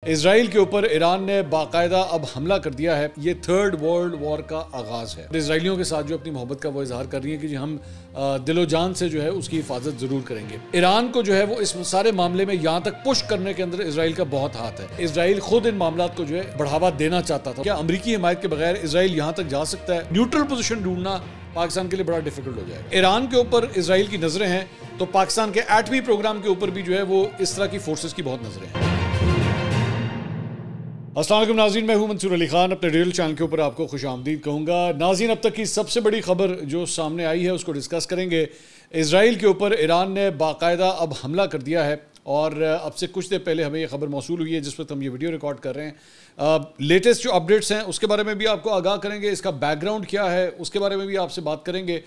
اسرائیل کے اوپر ایران نے باقاعدہ اب حملہ کر دیا ہے۔ یہ تھرڈ ورلڈ وار کا آغاز ہے۔ اسرائیلیوں کے ساتھ جو اپنی محبت کا وہ اظہار کر رہی ہیں کہ جی ہم دل و جان سے جو ہے اس کی حفاظت ضرور کریں گے۔ ایران کو جو ہے وہ اس سارے معاملے میں یہاں تک پش کرنے کے اندر اسرائیل کا بہت ہاتھ ہے۔ اسرائیل خود ان معاملات کو جو ہے بڑھاوا دینا چاہتا تھا۔ کیا امریکی حمایت کے بغیر اسرائیل یہاں تک جا سکتا ہے؟ نیوٹرل پوزیشن ڈھونڈنا پاکستان کے لیے بڑا ڈیفیکلٹ ہو جائے گا۔ ایران کے اوپر اسرائیل کی نظریں ہیں تو پاکستان کے ایٹمی پروگرام کے اوپر بھی جو ہے وہ اس طرح کی فورسز کی بہت نظریں ہیں۔ السلام علیکم ناظرین، میں ہوں منصور علی خان، اپنے ریل چینل کے اوپر آپ کو خوش آمدید کہوں گا۔ ناظرین، اب تک کی سب سے بڑی خبر جو سامنے آئی ہے اس کو ڈسکس کریں گے۔ اسرائیل کے اوپر ایران نے باقاعدہ اب حملہ کر دیا ہے اور اب سے کچھ دیر پہلے ہمیں یہ خبر موصول ہوئی ہے جس وقت ہم یہ ویڈیو ریکارڈ کر رہے ہیں۔ لیٹسٹ جو اپڈیٹس ہیں اس کے بارے میں بھی آپ کو آگاہ کریں گے، اس کا بیک گراؤنڈ کیا ہے اس کے بارے میں بھی آپ سے بات کریں گے،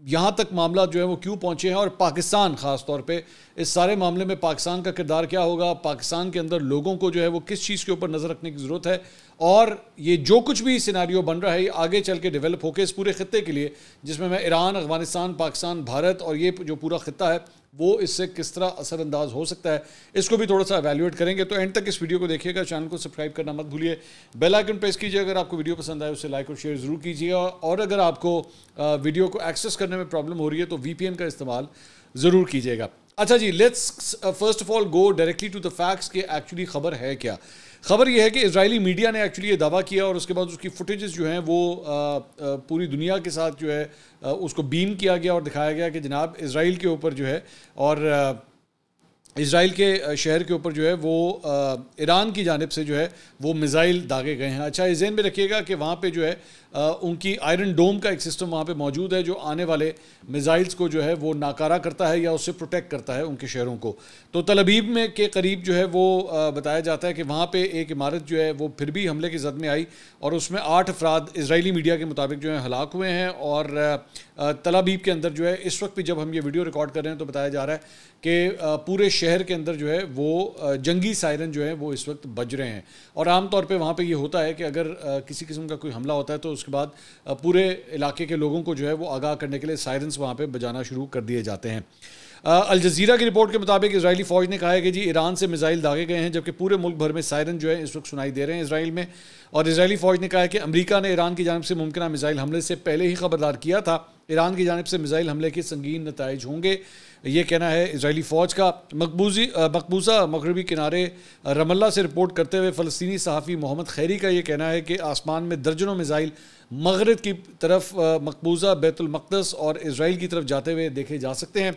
یہاں تک معاملات جو ہیں وہ کیوں پہنچے ہیں اور پاکستان خاص طور پہ اس سارے معاملے میں پاکستان کا کردار کیا ہوگا، پاکستان کے اندر لوگوں کو جو ہے وہ کس چیز کے اوپر نظر رکھنے کی ضرورت ہے، اور یہ جو کچھ بھی سیناریو بن رہا ہے یہ آگے چل کے ڈیولپ ہو کے اس پورے خطے کے لیے، جس میں ایران، افغانستان، پاکستان، بھارت اور یہ جو پورا خطہ ہے وہ اس سے کس طرح اثر انداز ہو سکتا ہے، اس کو بھی تھوڑا سا ایویلیویٹ کریں گے۔ تو اینڈ تک اس ویڈیو کو دیکھیے گا، چینل کو سبسکرائب کرنا مت بھولیے، بیل آئیکن پریس کیجیے اگر آپ کو ویڈیو پسند آئے، اسے لائک اور شیئر ضرور کیجیے، اور اگر آپ کو ویڈیو کو ایکسیس کرنے میں پرابلم ہو رہی ہے تو وی پی این کا استعمال ضرور کیجیے گا۔ اچھا جی، let's first of all go directly to the facts کہ ایکچولی خبر ہے کیا۔ خبر یہ ہے کہ اسرائیلی میڈیا نے ایکچولی یہ دعویٰ کیا اور اس کے بعد اس کی فوٹیجز جو ہیں وہ پوری دنیا کے ساتھ جو ہے اس کو بیم کیا گیا اور دکھایا گیا کہ جناب اسرائیل کے اوپر جو ہے اور اسرائیل کے شہر کے اوپر جو ہے وہ ایران کی جانب سے جو ہے وہ میزائل داغے گئے ہیں۔ اچھا، یہ ذہن میں رکھیے گا کہ وہاں پہ جو ہے ان کی آئرن ڈوم کا ایک سسٹم وہاں پہ موجود ہے جو آنے والے میزائلز کو جو ہے وہ ناکارہ کرتا ہے یا اس سے پروٹیکٹ کرتا ہے ان کے شہروں کو۔ تو تل ابیب میں کے قریب جو ہے وہ بتایا جاتا ہے کہ وہاں پہ ایک عمارت جو ہے وہ پھر بھی حملے کی زد میں آئی اور اس میں 8 افراد اسرائیلی میڈیا کے مطابق جو ہیں ہلاک ہوئے ہیں، اور تل ابیب کے اندر جو ہے اس وقت بھی جب ہم یہ ویڈیو ریکارڈ کر رہے ہیں تو بتایا جا رہا ہے کہ پورے شہر کے اندر جو ہے وہ جنگی سائرن جو ہے وہ اس وقت بج رہے ہیں، اور عام طور پہ وہاں پہ یہ ہوتا ہے کہ اگر کسی قسم کا کوئی حملہ ہوتا ہے تو اس کے بعد پورے علاقے کے لوگوں کو جو ہے وہ آگاہ کرنے کے لیے سائرنز وہاں پہ بجانا شروع کر دیے جاتے ہیں۔ الجزیرہ کی رپورٹ کے مطابق اسرائیلی فوج نے کہا ہے کہ جی ایران سے میزائل داغے گئے ہیں، جبکہ پورے ملک بھر میں سائرن جو ہے اس وقت سنائی دے رہے ہیں اسرائیل میں، اور اسرائیلی فوج نے کہا ہے کہ امریکہ نے ایران کی جانب سے ممکنہ میزائل حملے سے پہلے ہی خبردار کیا تھا، ایران کی جانب سے میزائل حملے کے سنگین نتائج ہوں گے، یہ کہنا ہے اسرائیلی فوج کا۔ مقبوضہ مغربی کنارے رام اللہ سے رپورٹ کرتے ہوئے فلسطینی صحافی محمد خیری کا یہ کہنا ہے کہ آسمان میں درجنوں میزائل مغرب کی طرف، مقبوضہ بیت المقدس اور اسرائیل کی طرف جاتے ہوئے دیکھے جا سکتے ہیں۔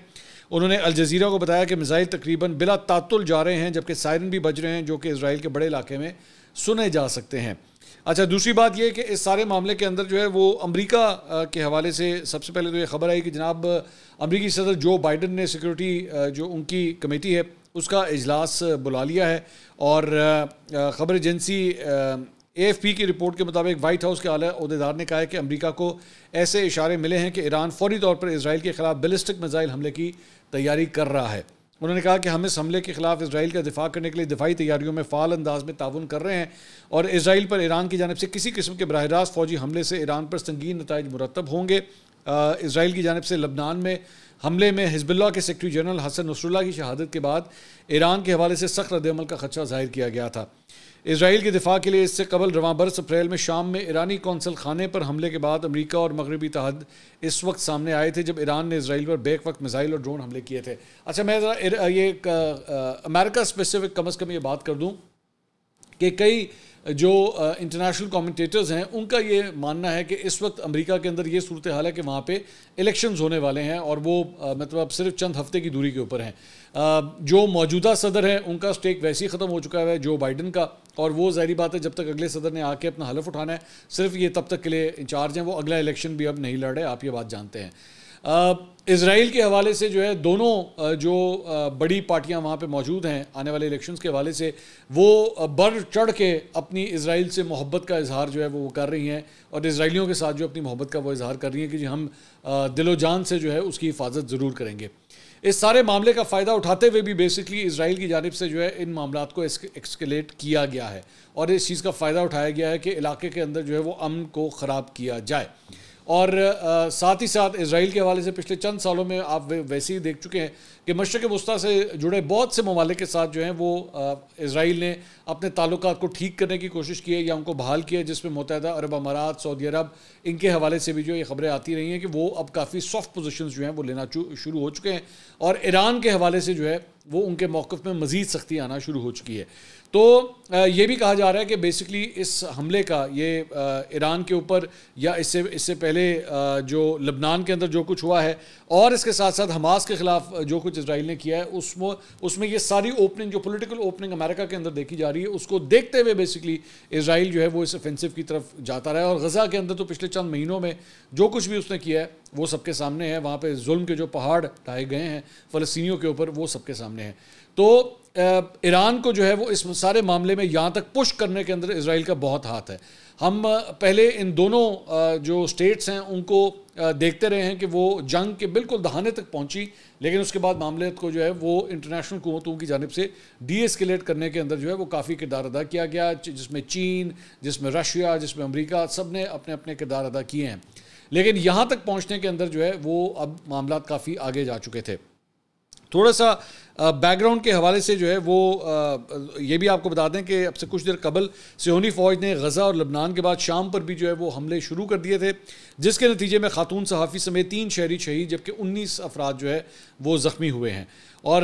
انہوں نے الجزیرہ کو بتایا کہ میزائل تقریباً بلا تعطل جا رہے ہیں، جبکہ سائرن بھی بج رہے ہیں جو کہ اسرائیل کے بڑے علاقے میں سنے جا سکتے ہیں۔ اچھا، دوسری بات یہ کہ اس سارے معاملے کے اندر جو ہے وہ امریکہ کے حوالے سے سب سے پہلے تو یہ خبر آئی کہ جناب امریکی صدر جو بائیڈن نے سیکورٹی جو ان کی کمیٹی ہے اس کا اجلاس بلا لیا ہے، اور خبر ایجنسی AFP کی رپورٹ کے مطابق وائٹ ہاؤس کے اعلیٰ عہدیدار نے کہا ہے کہ امریکہ کو ایسے اشارے ملے ہیں کہ ایران فوری طور پر اسرائیل کے خلاف بیلسٹک میزائل حملے کی تیاری کر رہا ہے۔ انہوں نے کہا کہ ہم اس حملے کے خلاف اسرائیل کا دفاع کرنے کے لیے دفاعی تیاریوں میں فعال انداز میں تعاون کر رہے ہیں، اور اسرائیل پر ایران کی جانب سے کسی قسم کے براہ راست فوجی حملے سے ایران پر سنگین نتائج مرتب ہوں گے۔ اسرائیل کی جانب سے لبنان میں حملے میں حزب اللہ کے سیکرٹری جنرل حسن نصر اللہ کی شہادت کے بعد ایران کے حوالے سے سخت رد عمل کا خدشہ ظاہر کیا گیا تھا۔ اسرائیل کے دفاع کے لیے اس سے قبل رواں برس اپریل میں شام میں ایرانی قونصل خانے پر حملے کے بعد امریکہ اور مغربی اتحاد اس وقت سامنے آئے تھے جب ایران نے اسرائیل پر بیک وقت میزائل اور ڈرون حملے کیے تھے۔ اچھا، میں ذرا یہ امریکہ اسپیسیفک کم از کم یہ بات کر دوں کہ کئی جو انٹرنیشنل کامنٹیٹرز ہیں ان کا یہ ماننا ہے کہ اس وقت امریکہ کے اندر یہ صورتحال ہے کہ وہاں پہ الیکشنز ہونے والے ہیں، اور وہ مطلب اب صرف چند ہفتے کی دوری کے اوپر ہیں۔ جو موجودہ صدر ہیں ان کا سٹیک ویسے ہی ختم ہو چکا ہے جو بائیڈن کا، اور وہ ظاہری بات ہے جب تک اگلے صدر نے آ کے اپنا حلف اٹھانا ہے صرف یہ تب تک کے لیے انچارج ہیں، وہ اگلا الیکشن بھی اب نہیں لڑ رہے، آپ یہ بات جانتے ہیں۔ اسرائیل کے حوالے سے جو ہے دونوں جو بڑی پارٹیاں وہاں پہ موجود ہیں آنے والے الیکشنز کے حوالے سے وہ بڑھ چڑھ کے اپنی اسرائیل سے محبت کا اظہار جو ہے وہ کر رہی ہیں، اور اسرائیلیوں کے ساتھ جو اپنی محبت کا وہ اظہار کر رہی ہیں کہ جی ہم دل و جان سے جو ہے اس کی حفاظت ضرور کریں گے۔ اس سارے معاملے کا فائدہ اٹھاتے ہوئے بھی بیسکلی اسرائیل کی جانب سے جو ہے ان معاملات کو ایکسکیلیٹ کیا گیا ہے، اور اس چیز کا فائدہ اٹھایا گیا ہے کہ علاقے کے اندر جو ہے وہ امن کو خراب کیا جائے۔ اور ساتھ ہی ساتھ اسرائیل کے حوالے سے پچھلے چند سالوں میں آپ ویسے ہی دیکھ چکے ہیں کہ مشرق وسطیٰ سے جڑے بہت سے ممالک کے ساتھ جو ہیں وہ اسرائیل نے اپنے تعلقات کو ٹھیک کرنے کی کوشش کی ہے یا ان کو بحال کیا ہے، جس میں متحدہ عرب امارات، سعودی عرب، ان کے حوالے سے بھی جو یہ خبریں آتی رہی ہیں کہ وہ اب کافی سافٹ پوزیشنز جو ہیں وہ لینا شروع ہو چکے ہیں، اور ایران کے حوالے سے جو ہے وہ ان کے موقف میں مزید سختی آنا شروع ہو چکی ہے۔ تو یہ بھی کہا جا رہا ہے کہ بیسکلی اس حملے کا یہ ایران کے اوپر یا اس سے پہلے جو لبنان کے اندر جو کچھ ہوا ہے، اور اس کے ساتھ ساتھ حماس کے خلاف جو کچھ اسرائیل نے کیا ہے، اس میں یہ ساری اوپننگ جو پولیٹیکل اوپننگ امریکہ کے اندر دیکھی جا رہی ہے، اس کو دیکھتے ہوئے بیسکلی اسرائیل جو ہے وہ اس offensive کی طرف جاتا رہا ہے۔ اور غزہ کے اندر تو پچھلے چند مہینوں میں جو کچھ بھی اس نے کیا ہے وہ سب کے سامنے ہے، وہاں پہ ظلم کے جو پہاڑ ڈھائے گئے ہیں فلسطینیوں کے اوپر، وہ سب کے سامنے ہیں۔ تو ایران کو جو ہے وہ اس سارے معاملے میں یہاں تک پش کرنے کے اندر اسرائیل کا بہت ہاتھ ہے۔ ہم پہلے ان دونوں جو سٹیٹس ہیں ان کو دیکھتے رہے ہیں کہ وہ جنگ کے بالکل دہانے تک پہنچی، لیکن اس کے بعد معاملات کو جو ہے وہ انٹرنیشنل قوتوں کی جانب سے ڈی ایسکیلیٹ کرنے کے اندر جو ہے وہ کافی کردار ادا کیا گیا، جس میں چین، جس میں رشیا، جس میں امریکہ، سب نے اپنے اپنے کردار ادا کیے ہیں۔ لیکن یہاں تک پہنچنے کے اندر جو ہے وہ اب معاملات کافی آگے جا چکے تھے۔ تھوڑا سا بیک گراؤنڈ کے حوالے سے جو ہے وہ یہ بھی آپ کو بتا دیں کہ اب سے کچھ دیر قبل صہیونی فوج نے غزہ اور لبنان کے بعد شام پر بھی جو ہے وہ حملے شروع کر دیے تھے، جس کے نتیجے میں خاتون صحافی سمیت 3 شہری شہید جبکہ 19 افراد جو ہے وہ زخمی ہوئے ہیں۔ اور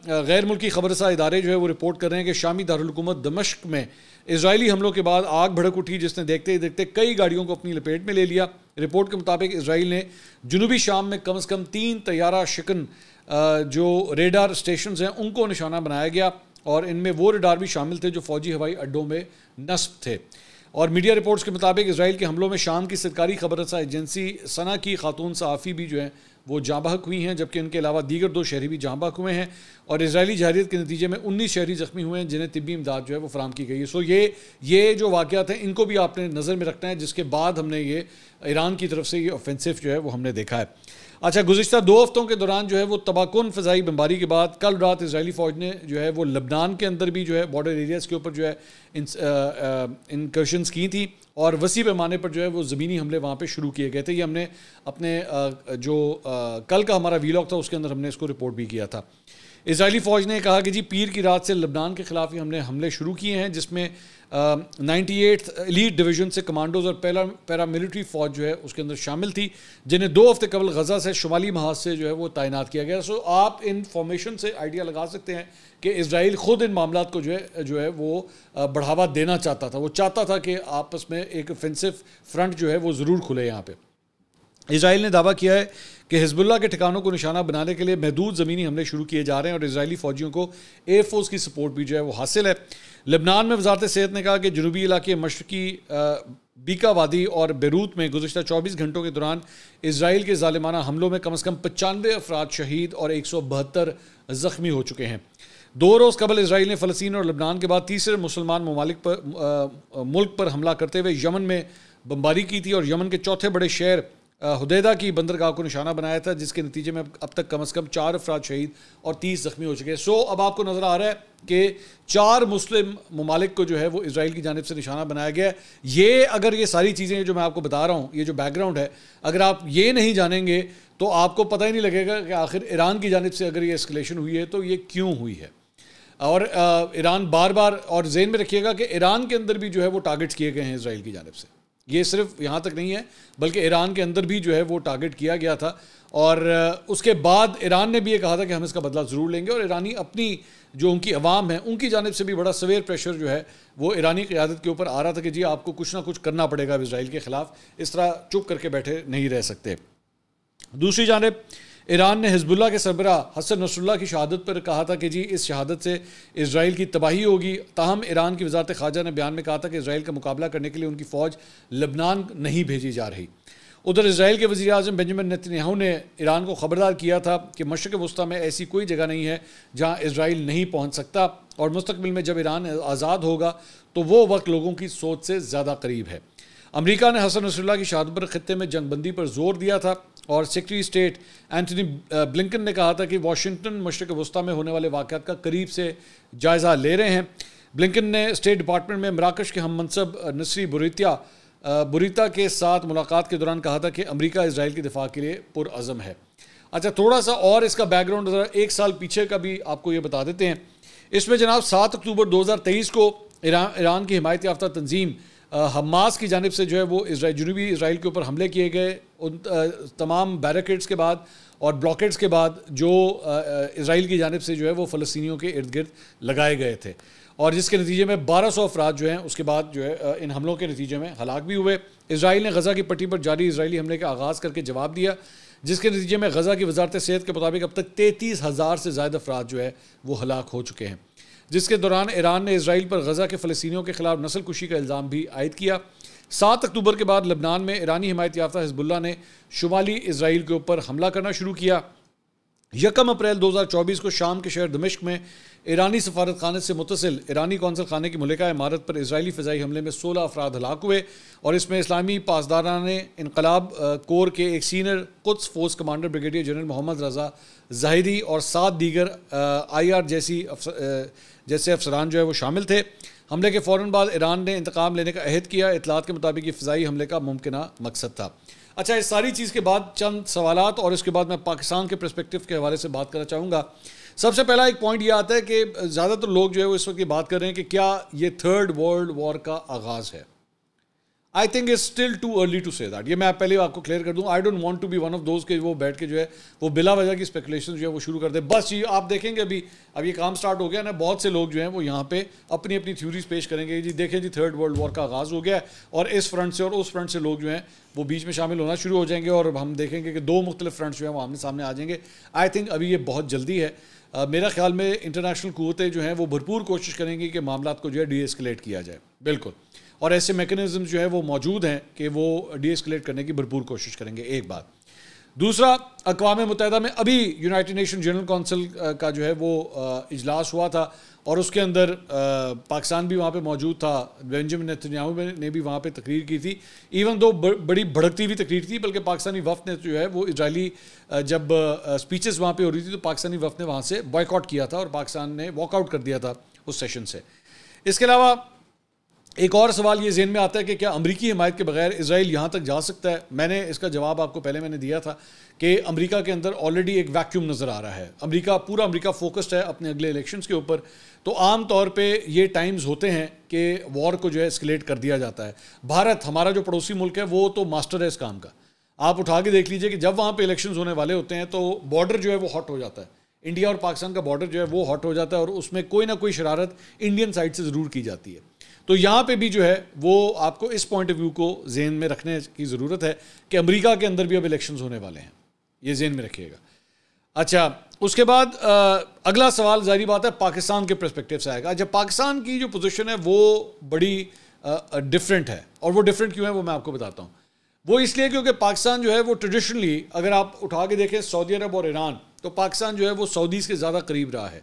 غیر ملکی خبررساں ادارے جو ہے وہ رپورٹ کر رہے ہیں کہ شامی دارالحکومت دمشق میں اسرائیلی حملوں کے بعد آگ بھڑک اٹھی، جس نے دیکھتے ہی دیکھتے کئی گاڑیوں کو اپنی لپیٹ میں لے لیا۔ رپورٹ کے مطابق اسرائیل نے جنوبی شام میں کم از کم 3 طیارہ شکن جو ریڈار سٹیشنز ہیں ان کو نشانہ بنایا گیا، اور ان میں وہ ریڈار بھی شامل تھے جو فوجی ہوائی اڈوں میں نصب تھے۔ اور میڈیا رپورٹس کے مطابق اسرائیل کے حملوں میں شام کی سرکاری خبررساں ایجنسی سنا کی خاتون صحافی بھی جو ہیں وہ جاں بحق ہوئی ہیں، جبکہ ان کے علاوہ دیگر 2 شہری بھی جاں بحق ہوئے ہیں، اور اسرائیلی جارحیت کے نتیجے میں 19 شہری زخمی ہوئے ہیں جنہیں طبی امداد جو ہے وہ فراہم کی گئی ہے۔ سو یہ جو واقعات ہیں ان کو بھی آپ نے نظر میں رکھنا ہے، جس کے بعد ہم نے یہ ایران کی طرف سے یہ offensive جو ہے وہ ہم نے دیکھا ہے۔ اچھا، گزشتہ 2 ہفتوں کے دوران جو ہے وہ تباہ کن فضائی بمباری کے بعد کل رات اسرائیلی فوج نے جو ہے وہ لبنان کے اندر بھی جو ہے بارڈر ایریاز کے اوپر جو ہے انکرشنز کی تھی، اور وسیع پیمانے پر جو ہے وہ زمینی حملے وہاں پہ شروع کیے گئے تھے۔ یہ ہم نے اپنے جو کل کا ہمارا ویلاگ تھا اس کے اندر ہم نے اس کو رپورٹ بھی کیا تھا۔ اسرائیلی فوج نے کہا کہ جی پیر کی رات سے لبنان کے خلاف ہی ہم نے حملے شروع کیے ہیں، جس میں 98 ایلیٹ ڈویژن سے کمانڈوز اور پیراملٹری فوج جو ہے اس کے اندر شامل تھی، جنہیں 2 ہفتے قبل غزہ سے شمالی محاذ سے جو ہے وہ تعینات کیا گیا۔ سو آپ ان فارمیشن سے آئیڈیا لگا سکتے ہیں کہ اسرائیل خود ان معاملات کو جو ہے وہ بڑھاوا دینا چاہتا تھا، وہ چاہتا تھا کہ آپس میں ایک offensive فرنٹ جو ہے وہ ضرور کھلے یہاں پہ۔ اسرائیل نے دعویٰ کیا ہے کہ حزب اللہ کے ٹھکانوں کو نشانہ بنانے کے لیے محدود زمینی حملے شروع کیے جا رہے ہیں، اور اسرائیلی فوجیوں کو ایئر فورس کی سپورٹ بھی جو ہے وہ حاصل ہے۔ لبنان میں وزارت صحت نے کہا کہ جنوبی علاقے مشرقی بیکا وادی اور بیروت میں گزشتہ 24 گھنٹوں کے دوران اسرائیل کے ظالمانہ حملوں میں کم از کم 95 افراد شہید اور 172 زخمی ہو چکے ہیں۔ 2 روز قبل اسرائیل نے فلسطین اور لبنان کے بعد تیسرے مسلمان ملک پر حملہ کرتے ہوئے یمن میں بمباری کی تھی، اور یمن کے چوتھے بڑے شہر حدیدہ کی بندرگاہ کو نشانہ بنایا تھا، جس کے نتیجے میں اب تک کم از کم 4 افراد شہید اور 30 زخمی ہو چکے ہیں۔ سو اب آپ کو نظر آ رہا ہے کہ 4 مسلم ممالک کو جو ہے وہ اسرائیل کی جانب سے نشانہ بنایا گیا ہے۔ اگر یہ ساری چیزیں جو میں آپ کو بتا رہا ہوں، یہ جو بیک گراؤنڈ ہے، اگر آپ یہ نہیں جانیں گے تو آپ کو پتہ ہی نہیں لگے گا کہ آخر ایران کی جانب سے اگر یہ اسکلیشن ہوئی ہے تو یہ کیوں ہوئی ہے۔ اور ایران بار بار اور ذہن میں رکھیے گا کہ ایران کے اندر بھی جو ہے وہ ٹارگٹس کیے گئے ہیں اسرائیل کی جانب سے، یہ صرف یہاں تک نہیں ہے بلکہ ایران کے اندر بھی جو ہے وہ ٹارگٹ کیا گیا تھا، اور اس کے بعد ایران نے بھی یہ کہا تھا کہ ہم اس کا بدلہ ضرور لیں گے، اور ایرانی اپنی جو ان کی عوام ہے ان کی جانب سے بھی بڑا سویر پریشر جو ہے وہ ایرانی قیادت کے اوپر آ رہا تھا کہ جی آپ کو کچھ نہ کچھ کرنا پڑے گا اسرائیل کے خلاف، اس طرح چپ کر کے بیٹھے نہیں رہ سکتے۔ دوسری جانب ایران نے حزب اللہ کے سربراہ حسن نصر اللہ کی شہادت پر کہا تھا کہ جی اس شہادت سے اسرائیل کی تباہی ہوگی، تاہم ایران کی وزارت خارجہ نے بیان میں کہا تھا کہ اسرائیل کا مقابلہ کرنے کے لیے ان کی فوج لبنان نہیں بھیجی جا رہی۔ ادھر اسرائیل کے وزیر اعظم بنجامن نیتن یاہو نے ایران کو خبردار کیا تھا کہ مشرق وسطیٰ میں ایسی کوئی جگہ نہیں ہے جہاں اسرائیل نہیں پہنچ سکتا، اور مستقبل میں جب ایران آزاد ہوگا تو وہ وقت لوگوں کی سوچ سے زیادہ قریب ہے۔ امریکہ نے حسن نصر اللہ کی شہادت پر خطے میں جنگ بندی پر زور دیا تھا، اور سیکرٹری اسٹیٹ اینٹونی بلنکن نے کہا تھا کہ واشنگٹن مشرق وسطیٰ میں ہونے والے واقعات کا قریب سے جائزہ لے رہے ہیں۔ بلنکن نے اسٹیٹ ڈپارٹمنٹ میں مراکش کے ہم منصب نصری بوریتیا بریتا کے ساتھ ملاقات کے دوران کہا تھا کہ امریکہ اسرائیل کے دفاع کے لیے پرعزم ہے. اچھا تھوڑا سا اور اس کا بیک گراؤنڈ ذرا ایک سال پیچھے کا بھی آپ کو یہ بتا دیتے ہیں. اس میں جناب 7 اکتوبر 2023 کو ایران کی حمایت یافتہ تنظیم حماس کی جانب سے جو ہے وہ جنوبی اسرائیل کے اوپر حملے کیے گئے. ان تمام بیریکیڈز کے بعد اور بلاکیڈز کے بعد جو اسرائیل کی جانب سے جو ہے وہ فلسطینیوں کے ارد گرد لگائے گئے تھے, اور جس کے نتیجے میں 1200 افراد جو ہیں اس کے بعد جو ہے ان حملوں کے نتیجے میں ہلاک بھی ہوئے. اسرائیل نے غزہ کی پٹی پر جاری اسرائیلی حملے کا آغاز کر کے جواب دیا, جس کے نتیجے میں غزہ کی وزارت صحت کے مطابق اب تک 33,000 سے زائد افراد جو ہے وہ ہلاک ہو چکے ہیں, جس کے دوران ایران نے اسرائیل پر غزہ کے فلسطینیوں کے خلاف نسل کشی کا الزام بھی عائد کیا. 7 اکتوبر کے بعد لبنان میں ایرانی حمایت یافتہ حزب اللہ نے شمالی اسرائیل کے اوپر حملہ کرنا شروع کیا. 1 اپریل 2024 کو شام کے شہر دمشق میں ایرانی سفارت خانے سے متصل ایرانی کونسل خانے کی ملکہ عمارت پر اسرائیلی فضائی حملے میں 16 افراد ہلاک ہوئے, اور اس میں اسلامی پاسداران انقلاب کور کے ایک سینئر قدس فورس کمانڈر بریگیڈیئر جنرل محمد رضا ظاہری اور 7 دیگر IR جیسے افسران جو ہے وہ شامل تھے. حملے کے فوراً بعد ایران نے انتقام لینے کا عہد کیا. اطلاعات کے مطابق یہ فضائی حملے کا ممکنہ مقصد تھا. اچھا اس ساری چیز کے بعد چند سوالات, اور اس کے بعد میں پاکستان کے پرسپیکٹو کے حوالے سے بات کرنا چاہوں گا. سب سے پہلا ایک پوائنٹ یہ آتا ہے کہ زیادہ تر لوگ جو ہے وہ اس وقت یہ بات کر رہے ہیں کہ کیا یہ 3rd ورلڈ وار کا آغاز ہے. I think it's still too early to say that. یہ میں پہلے آپ کو کلیئر کر دوں, I don't want to be one of those کہ وہ بیٹھ کے جو ہے وہ بلا وجہ کی اسپیکولیشن جو ہے وہ شروع کر دیں. بس یہ آپ دیکھیں گے اب یہ کام سٹارٹ ہو گیا نا, بہت سے لوگ جو ہیں وہ یہاں پہ اپنی اپنی تھیوریز پیش کریں گے. جی دیکھیں جی 3rd ورلڈ وار کا آغاز ہو گیا ہے, اور اس فرنٹ سے اور اس فرنٹ سے لوگ جو ہیں وہ بیچ میں شامل ہونا شروع ہو جائیں گے, اور ہم دیکھیں گے کہ 2 مختلف فرنٹس جو ہیں وہ آمنے سامنے آ جائیں گے. آئی تھنک ابھی یہ بہت جلدی ہے. میرا خیال میں انٹرنیشنل قوتیں جو ہیں وہ بھرپور کوشش کریں گی کہ معاملات کو جو ہے ڈی ایسکلیٹ کیا جائے. بالکل, اور ایسے میکنزم جو ہے وہ موجود ہیں کہ وہ ڈی ایسکلیٹ کرنے کی بھرپور کوشش کریں گے. ایک بات. دوسرا, اقوام متحدہ میں ابھی یونائٹڈ نیشن جنرل کونسل کا جو ہے وہ اجلاس ہوا تھا, اور اس کے اندر پاکستان بھی وہاں پہ موجود تھا. بنجامن نیتنیاہو نے بھی وہاں پہ تقریر کی تھی, ایون دو بڑی بھڑکتی ہوئی تقریر تھی, بلکہ پاکستانی وفد نے جو ہے وہ اسرائیلی جب اسپیچز وہاں پہ ہو رہی تھی تو پاکستانی وفد نے وہاں سے بائیکاٹ کیا تھا, اور پاکستان نے واک آؤٹ کر دیا تھا اس سیشن سے. اس کے علاوہ ایک اور سوال یہ ذہن میں آتا ہے کہ کیا امریکی حمایت کے بغیر اسرائیل یہاں تک جا سکتا ہے. میں نے اس کا جواب آپ کو پہلے میں نے دیا تھا کہ امریکہ کے اندر آلریڈی ایک ویکیوم نظر آ رہا ہے. پورا امریکہ فوکسڈ ہے اپنے اگلے الیکشنز کے اوپر, تو عام طور پہ یہ ٹائمز ہوتے ہیں کہ وار کو جو ہے اسکلیٹ کر دیا جاتا ہے. بھارت ہمارا جو پڑوسی ملک ہے وہ تو ماسٹر ہے اس کام کا. آپ اٹھا کے دیکھ لیجئے کہ جب وہاں پہ الیکشنز ہونے والے ہوتے ہیں تو بارڈر جو ہے وہ ہاٹ ہو جاتا ہے. انڈیا اور پاکستان کا بارڈر جو ہے وہ ہاٹ ہو جاتا ہے, اور اس میں کوئی نہ کوئی شرارت انڈین سائڈ سے ضرور کی جاتی ہے. تو یہاں پہ بھی جو ہے وہ آپ کو اس پوائنٹ آف ویو کو ذہن میں رکھنے کی ضرورت ہے کہ امریکہ کے اندر بھی اب الیکشنز ہونے والے ہیں, یہ ذہن میں رکھیے گا. اچھا اس کے بعد اگلا سوال ظاہری بات ہے پاکستان کے پرسپیکٹیو سے آئے گا. جب پاکستان کی جو پوزیشن ہے وہ بڑی ڈفرینٹ ہے, اور وہ ڈفرینٹ کیوں ہے وہ میں آپ کو بتاتا ہوں. وہ اس لیے کیونکہ پاکستان جو ہے وہ ٹریڈیشنلی اگر آپ اٹھا کے دیکھیں سعودی عرب اور ایران, تو پاکستان جو ہے وہ سعودیز کے زیادہ قریب رہا ہے,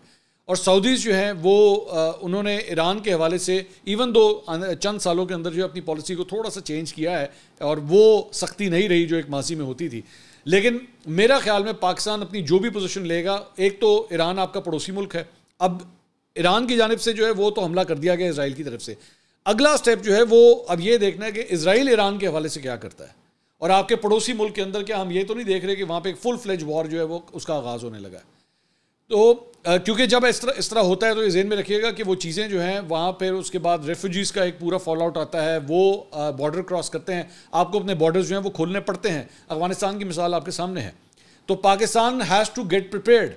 اور سعودیز جو ہیں وہ انہوں نے ایران کے حوالے سے ایون دو چند سالوں کے اندر جو اپنی پالیسی کو تھوڑا سا چینج کیا ہے, اور وہ سختی نہیں رہی جو ایک ماضی میں ہوتی تھی. لیکن میرا خیال میں پاکستان اپنی جو بھی پوزیشن لے گا, ایک تو ایران آپ کا پڑوسی ملک ہے, اب ایران کی جانب سے جو ہے وہ تو حملہ کر دیا گیا اسرائیل کی طرف سے. اگلا سٹیپ جو ہے وہ اب یہ دیکھنا ہے کہ اسرائیل ایران کے حوالے سے کیا کرتا ہے, اور آپ کے پڑوسی ملک کے اندر کیا ہم یہ تو نہیں دیکھ رہے کہ وہاں پہ ایک فل فلیج وار جو ہے وہ اس کا آغاز ہونے لگا ہے. تو کیونکہ جب اس طرح ہوتا ہے تو یہ ذہن میں رکھیے گا کہ وہ چیزیں جو ہیں وہاں پھر اس کے بعد ریفیوجیز کا ایک پورا فال آؤٹ آتا ہے, وہ بارڈر کراس کرتے ہیں, آپ کو اپنے بارڈرز جو ہیں وہ کھولنے پڑتے ہیں. افغانستان کی مثال آپ کے سامنے ہے. تو Pakistan has to get prepared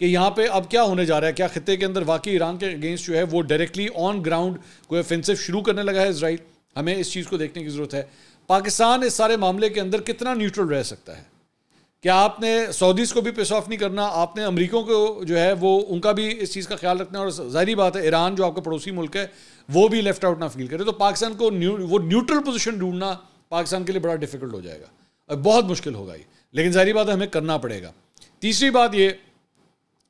کہ یہاں پہ اب کیا ہونے جا رہا ہے, کیا خطے کے اندر واقعی ایران کے اگینسٹ جو ہے وہ ڈائریکٹلی آن گراؤنڈ کوئی offensive شروع کرنے لگا ہے اسرائیل. ہمیں اس چیز کو دیکھنے کی ضرورت ہے. پاکستان اس سارے معاملے کے اندر کتنا نیوٹرل رہ سکتا ہے. کیا آپ نے سعودیز کو بھی پیس آف نہیں کرنا, آپ نے امریکوں کو جو ہے وہ ان کا بھی اس چیز کا خیال رکھنا ہے, اور ظاہری بات ہے ایران جو آپ کا پڑوسی ملک ہے وہ بھی لیفٹ آؤٹ نہ فیل کرے. تو پاکستان کو وہ نیوٹرل پوزیشن ڈھونڈنا پاکستان کے لیے بڑا ڈیفیکلٹ ہو جائے گا, اور بہت مشکل ہوگا یہ, لیکن ظاہری بات ہے ہمیں کرنا پڑے گا. تیسری بات یہ,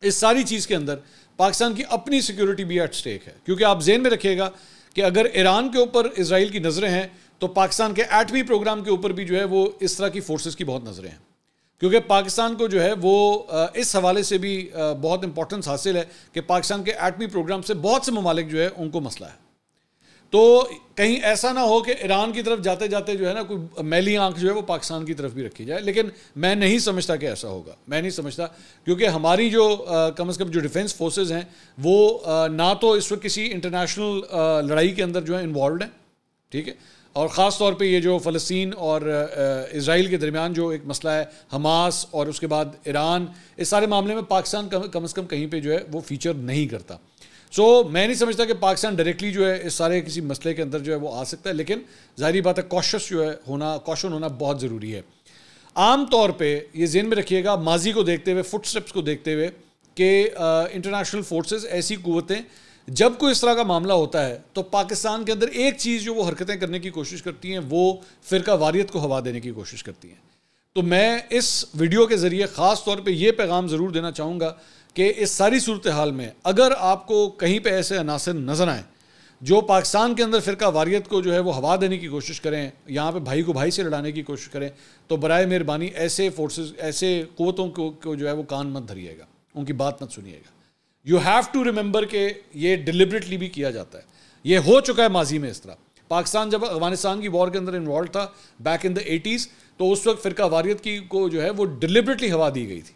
اس ساری چیز کے اندر پاکستان کی اپنی سیکیورٹی بھی ایٹ سٹیک ہے, کیونکہ آپ ذہن میں رکھیے گا کہ اگر ایران کے اوپر اسرائیل کی نظریں ہیں تو پاکستان کے ایٹمی پروگرام کے اوپر بھی جو ہے وہ اس طرح کی فورسز کی بہت نظریں ہیں, کیونکہ پاکستان کو جو ہے وہ اس حوالے سے بھی بہت امپورٹنس حاصل ہے کہ پاکستان کے ایٹمی پروگرام سے بہت سے ممالک جو ہے ان کو مسئلہ ہے. تو کہیں ایسا نہ ہو کہ ایران کی طرف جاتے جاتے جو ہے نا کوئی میلی آنکھ جو ہے وہ پاکستان کی طرف بھی رکھی جائے. لیکن میں نہیں سمجھتا کہ ایسا ہوگا, میں نہیں سمجھتا, کیونکہ ہماری جو کم از کم جو ڈیفنس فورسز ہیں وہ نہ تو اس وقت کسی انٹرنیشنل لڑائی کے اندر جو ہے انوالوڈ ہیں, ٹھیک ہے, اور خاص طور پہ یہ جو فلسطین اور اسرائیل کے درمیان جو ایک مسئلہ ہے حماس اور اس کے بعد ایران, اس سارے معاملے میں پاکستان کم از کم کہیں پہ جو ہے وہ فیچر نہیں کرتا. سو میں نہیں سمجھتا کہ پاکستان ڈائریکٹلی جو ہے اس سارے کسی مسئلے کے اندر جو ہے وہ آ سکتا ہے, لیکن ظاہری بات ہے کوشش جو ہے کوشن ہونا بہت ضروری ہے. عام طور پہ یہ ذہن میں رکھیے گا ماضی کو دیکھتے ہوئے, فٹ اسٹیپس کو دیکھتے ہوئے, کہ انٹرنیشنل فورسز ایسی قوتیں جب کوئی اس طرح کا معاملہ ہوتا ہے تو پاکستان کے اندر ایک چیز جو وہ حرکتیں کرنے کی کوشش کرتی ہیں وہ فرقہ واریت کو ہوا دینے کی کوشش کرتی ہیں. تو میں اس ویڈیو کے ذریعے خاص طور پہ یہ پیغام ضرور دینا چاہوں گا کہ اس ساری صورتحال میں اگر آپ کو کہیں پہ ایسے عناصر نظر آئیں جو پاکستان کے اندر فرقہ واریت کو جو ہے وہ ہوا دینے کی کوشش کریں, یہاں پہ بھائی کو بھائی سے لڑانے کی کوشش کریں, تو برائے مہربانی ایسے فورسز, ایسے قوتوں کو جو ہے وہ کان مت دھریے گا, ان کی بات مت سنیے گا. یو ہیو ٹو ریممبر کہ یہ ڈیلیبریٹلی بھی کیا جاتا ہے, یہ ہو چکا ہے ماضی میں اس طرح. پاکستان جب افغانستان کی وار کے اندر انوالو تھا بیک ان دا 80s, تو اس وقت فرقہ واریت کی کو جو ہے وہ ڈیلیبریٹلی ہوا دی گئی تھی.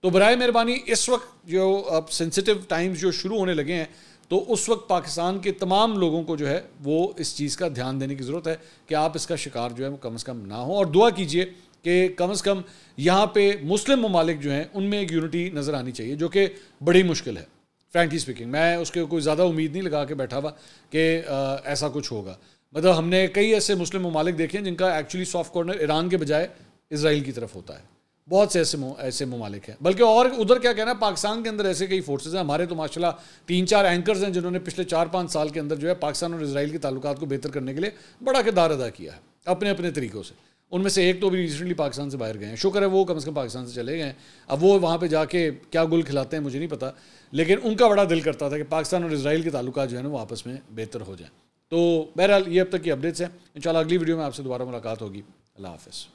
تو برائے مہربانی اس وقت جو اب سینسیٹیو ٹائمز جو شروع ہونے لگے ہیں, تو اس وقت پاکستان کے تمام لوگوں کو جو ہے وہ اس چیز کا دھیان دینے کی ضرورت ہے کہ آپ اس کا شکار جو ہے وہ کم از کم نہ ہوں, اور دعا کیجئے کہ کم از کم یہاں پہ مسلم ممالک جو ہیں ان میں ایک یونٹی نظر آنی چاہیے, جو کہ بڑی مشکل ہے فرینکلی اسپیکنگ. میں اس کے کوئی زیادہ امید نہیں لگا کے بیٹھا ہوا کہ ایسا کچھ ہوگا. مطلب ہم نے کئی ایسے مسلم ممالک دیکھے ہیں جن کا ایکچولی سافٹ کارنر ایران کے بجائے اسرائیل کی طرف ہوتا ہے. بہت سے ایسے ممالک ہیں, بلکہ اور ادھر کیا کہنا, پاکستان کے اندر ایسے کئی فورسز ہیں. ہمارے تو ماشاءاللہ 3-4 اینکرز ہیں جنہوں نے پچھلے 4-5 سال کے اندر جو ہے پاکستان اور اسرائیل کے تعلقات کو بہتر کرنے کے لیے بڑا کردار ادا کیا ہے اپنے اپنے طریقوں سے. ان میں سے ایک تو بھی ریسنٹلی پاکستان سے باہر گئے ہیں, شکر ہے وہ کم از کم پاکستان سے چلے گئے ہیں. اب وہ وہاں پہ جا کے کیا گل کھلاتے ہیں مجھے نہیں پتا, لیکن ان کا بڑا دل کرتا تھا کہ پاکستان اور اسرائیل کے تعلقات جو ہے نا وہ آپس میں بہتر ہو جائیں. تو بہرحال یہ اب تک کی اپڈیٹس ہیں. انشاءاللہ اگلی ویڈیو میں آپ سے دوبارہ ملاقات ہوگی. اللہ حافظ.